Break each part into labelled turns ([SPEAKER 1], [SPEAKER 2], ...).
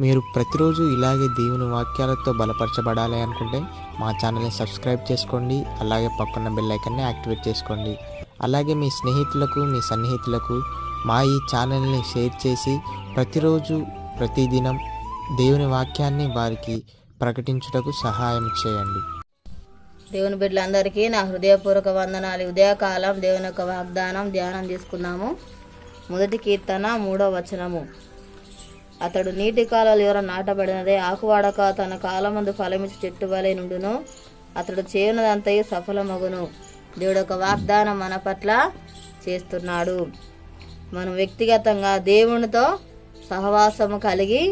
[SPEAKER 1] మీరు ప్రతిరోజు ఇలాగే దేవుని వాక్యాలతో బలపరచబడాలి అనుకుంటే మా ఛానల్ని సబ్స్క్రైబ్ చేసుకోండి. అలాగే పక్కన బెల్ ఐకాన్ని యాక్టివేట్ చేసుకోండి. అలాగే మీ స్నేహితులకు, మీ సన్నిహితులకు మా ఈ ఛానల్ని షేర్ చేసి ప్రతిరోజు ప్రతిదినం దేవుని వాక్యాన్ని వారికి ప్రకటించుటకు సహాయం చేయండి.
[SPEAKER 2] దేవుని బిడ్డలందరికీ నా హృదయపూర్వక వందనాలు. ఉదయకాలం దేవుని యొక్క వాగ్దానం ధ్యానం చేసుకున్నాము. మొదటి కీర్తన 3వ వచనము. అతడు నీటి కాలాలు ఎవరో నాటబడినదే, ఆకువాడక తన కాలమందు ఫలమిచ్చి చెట్టు వలె నుండును. అతడు చేయనదంతయు సఫలమగును. దేవుడు ఒక వాగ్దానం మన పట్ల చేస్తున్నాడు. మనం వ్యక్తిగతంగా దేవునితో సహవాసము కలిగి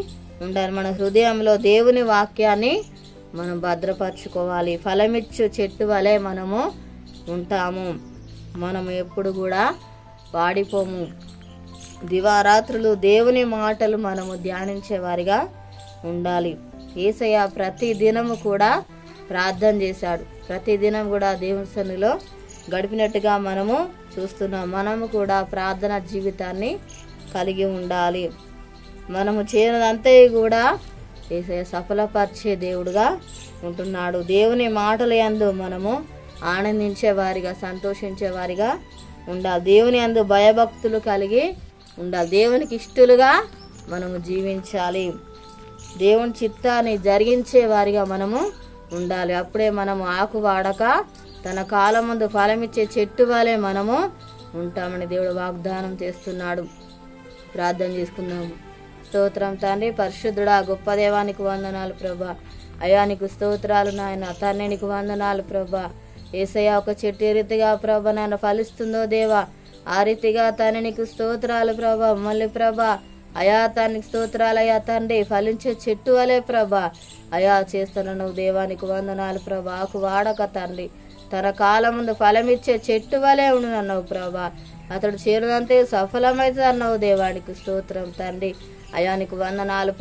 [SPEAKER 2] ఉండాలి. మన హృదయంలో దేవుని వాక్యాన్ని మనం భద్రపరచుకోవాలి. ఫలమిచ్చు చెట్టు వలె మనము ఉంటాము. మనము ఎప్పుడు కూడా వాడిపోము. దివారాత్రులు దేవుని మాటలు మనము ధ్యానించేవారిగా ఉండాలి. యేసయ్య ప్రతి దినము కూడా ప్రార్థన చేశాడు. ప్రతి దినం కూడా దేవుని సన్నిధిలో గడిపినట్టుగా మనము చూస్తున్నాం. మనము కూడా ప్రార్థన జీవితాన్ని కలిగి ఉండాలి. మనము చేయనదంతా కూడా యేసయ్య సఫలపరిచే దేవుడుగా ఉంటున్నాడు. దేవుని మాటల యందు మనము ఆనందించేవారిగా, సంతోషించేవారిగా ఉండాలి. దేవుని యందు భయభక్తులు కలిగి ఉండాలి. దేవునికి ఇష్టలుగా మనము జీవించాలి. దేవుని చిత్తాన్ని జరిగించే వారిగా మనము ఉండాలి. అప్పుడే మనము ఆకు వాడక తన కాలం ముందు ఫలమిచ్చే చెట్టు వలె మనము ఉంటామని దేవుడు వాగ్దానం చేస్తున్నాడు. ప్రార్థన చేసుకుందాము. స్తోత్రం తండ్రి, పరిశుద్ధుడా, గొప్ప దేవానికి వందనాలు ప్రభా. అయ్యా నీకు స్తోత్రాలు నాయన. తండ్రి నీకు వందనాలు ప్రభా. యేసయ్య ఒక చెట్టు ఏ రీతిగా ప్రభా నాయన ఫలిస్తుందో దేవా, ఆ రీతిగా తండ్రి నీకు స్తోత్రాలు ప్రభా. మళ్ళీ ప్రభా అయా తానికి స్తోత్రాలు అయ్యా తండ్రి, ఫలించే చెట్టు వలే ప్రభా అయా చేస్తున్నావు దేవానికి వందనాలు ప్రభా. ఆకు వాడక తండ్రి తన కాలం ముందు ఫలమిచ్చే చెట్టు వలే ఉండునన్నావు ప్రభా. అతడు చేరినంతే సఫలమైతే అన్నావు దేవానికి స్తోత్రం తండ్రి. అయానికి వందనాలు.